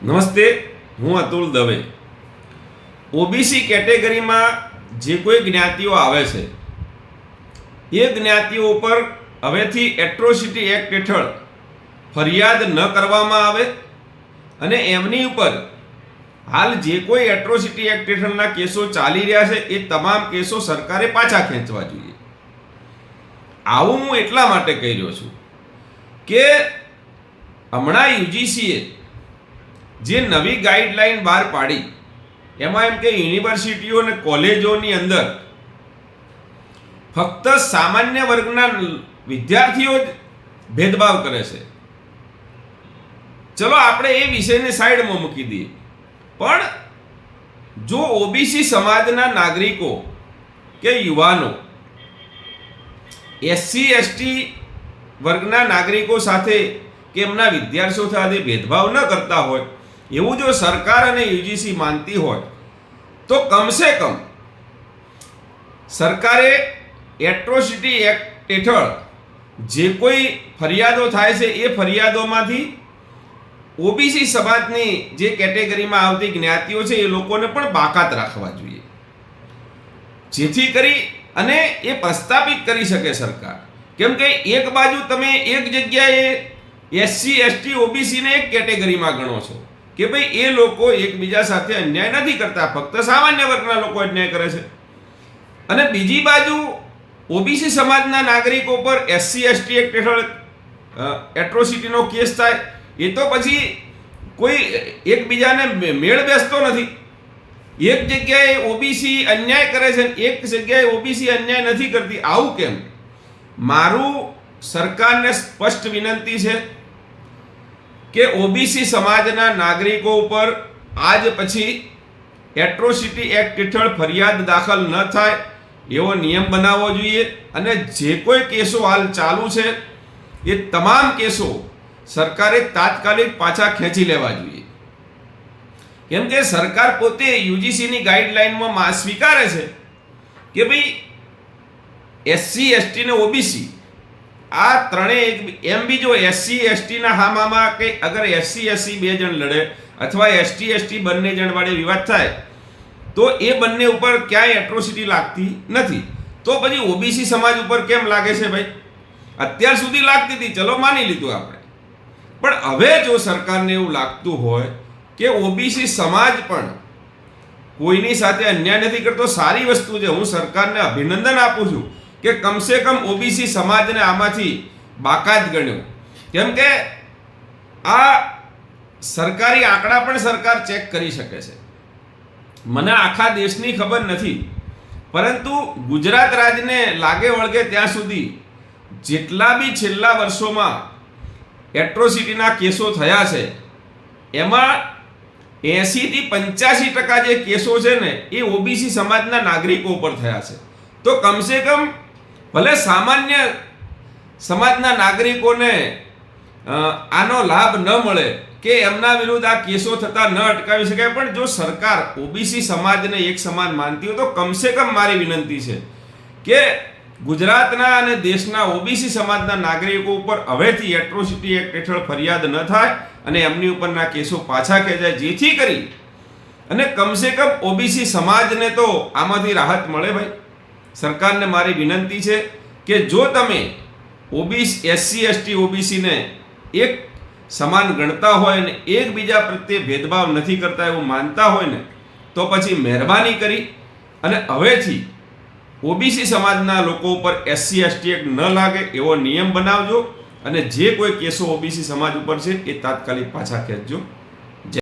નમસ્તે, હું અતુલ દવે. ઓબીસી કેટેગરીમાં જે કોઈ જ્ઞાતિઓ આવે છે એ જ્ઞાતિઓ ઉપર હવેથી એટ્રોસિટી એક્ટ હેઠળ ફરિયાદ ન કરવામાં આવે અને એમની ઉપર હાલ જે કોઈ એટ્રોસિટી એક્ટ હેઠળના કેસો ચાલી રહ્યા છે એ તમામ કેસો સરકારે પાછા ખેંચવા જોઈએ. આવું હું એટલા માટે કહી રહ્યો છું કે હમણાં યુજીસીએ જે નવી ગાઈડલાઈન બહાર પાડી એમાં એમ કે યુનિવર્સિટીઓ અને કોલેજોની અંદર ફક્ત સામાન્ય વર્ગના વિદ્યાર્થીઓ જ ભેદભાવ કરે છે. ચલો આપણે એ વિષયને સાઈડમાં મૂકી દઈએ, પણ જો ઓબીસી સમાજના નાગરિકો કે યુવાનો એસસી એસટી વર્ગના નાગરિકો સાથે કે એમના વિદ્યાર્થીઓ સાથે ભેદભાવ ન કરતા હોય એવું જો સરકાર અને યુજીસી માનતી હોય તો કમસે કમ સરકારે એટ્રોસિટી એક્ટ હેઠળ જે કોઈ ફરિયાદો થાય છે એ ફરિયાદોમાંથી ઓબીસી સમાજની જે કેટેગરીમાં આવતી જ્ઞાતિઓ છે એ લોકોને પણ બાકાત રાખવા જોઈએ, જેથી કરી અને એ પ્રસ્થાપિત કરી શકે સરકાર. કેમ કે એક બાજુ તમે એક જગ્યાએ એસસી એસટી ઓબીસીને એક કેટેગરીમાં ગણો છો કે ભાઈ એ લોકો એકબીજા સાથે અન્યાય નથી કરતા, ફક્ત સામાન્ય વર્ગના લોકો અન્યાય કરે છે, અને બીજી બાજુ ઓબીસી સમાજના નાગરિકો પર એસસી એસટી એક્ટ હેઠળ એટ્રોસિટીનો કેસ થાય એ તો પછી કોઈ એકબીજાને મેળ બેસતો નથી. એક જગ્યાએ ઓબીસી અન્યાય કરે છે, એક જગ્યાએ ઓબીસી અન્યાય નથી કરતી. આવું કેમ? મારું સરકારને સ્પષ્ટ વિનંતી છે કે ઓબીસી સમાજના નાગરિકો ઉપર આજ પછી એટ્રોસિટી એક્ટ હેઠળ ફરિયાદ દાખલ ન થાય એવો નિયમ બનાવવો જોઈએ, અને જે કોઈ કેસો હાલ ચાલુ છે એ તમામ કેસો સરકારે તાત્કાલિક પાછા ખેંચી લેવા જોઈએ. કેમ કે સરકાર પોતે યુજીસીની ગાઈડલાઈનમાં સ્વીકારે છે કે ભાઈ એસસી એસટી ને ઓબીસી આ ત્રણેય એમ બી જો એસસી એસટીના હામામાં કે અગર એસસી એસસી બે જણ લડે અથવા એસટી એસટી બંને જણ વાળે વિવાદ થાય તો એ બંને ઉપર ક્યાંય એટ્રોસિટી લાગતી નથી, તો પછી ઓબીસી સમાજ ઉપર કેમ લાગે છે ભાઈ? અત્યાર સુધી લાગતી હતી, ચલો માની લીધું આપણે, પણ હવે જો સરકારને એવું લાગતું હોય કે ઓબીસી સમાજ પણ કોઈની સાથે અન્યાય નથી કરતો, સારી વસ્તુ છે. હું સરકારને અભિનંદન આપું છું કે કમસે કમ ઓબીસી સમાજને આમાંથી બાકાત ગણ્યો. કેમ કે આ સરકારી આંકડા પણ સરકાર ચેક કરી શકે છે. મને આખા દેશની ખબર નથી, પરંતુ ગુજરાત રાજ્યને લાગે વળગે ત્યાં સુધી જેટલા બી છેલ્લા વર્ષોમાં એટ્રોસિટીના કેસો થયા છે એમાં 80 થી 85% જે કેસો છે ને એ ઓબીસી સમાજના નાગરિકો ઉપર થયા છે. તો કમસે કમ ભલે સામાન્ય સમાજના નાગરિકોને આનો લાભ ન મળે કે એમના વિરુદ્ધ આ કેસો થતા ન અટકાવી શકાય, પણ જો સરકાર ઓબીસી સમાજને એક સમાન માનતી હોય તો કમસે કમ મારી વિનંતી છે કે ગુજરાતના અને દેશના ઓબીસી સમાજના નાગરિકો ઉપર હવેથી એટ્રોસિટી એક્ટ હેઠળ ફરિયાદ ન થાય અને એમની ઉપરના કેસો પાછા ખેંચાય, જેથી કરી અને કમસે કમ ઓબીસી સમાજને તો આમાંથી રાહત મળે. ભાઈ, સરકારને મારી વિનંતી છે કે જો તમે ઓબીસી એસસી એસટી ઓબીસીને એક સમાન ગણતા હોય ને એકબીજા પ્રત્યે ભેદભાવ નથી કરતા એવું માનતા હોય ને તો પછી મહેરબાની કરી અને હવેથી ઓબીસી સમાજના લોકો ઉપર એસસી એસટી એક્ટ ન લાગે એવો નિયમ બનાવજો, અને જે કોઈ કેસો ઓબીસી સમાજ ઉપર છે એ તાત્કાલિક પાછા ખેંચજો.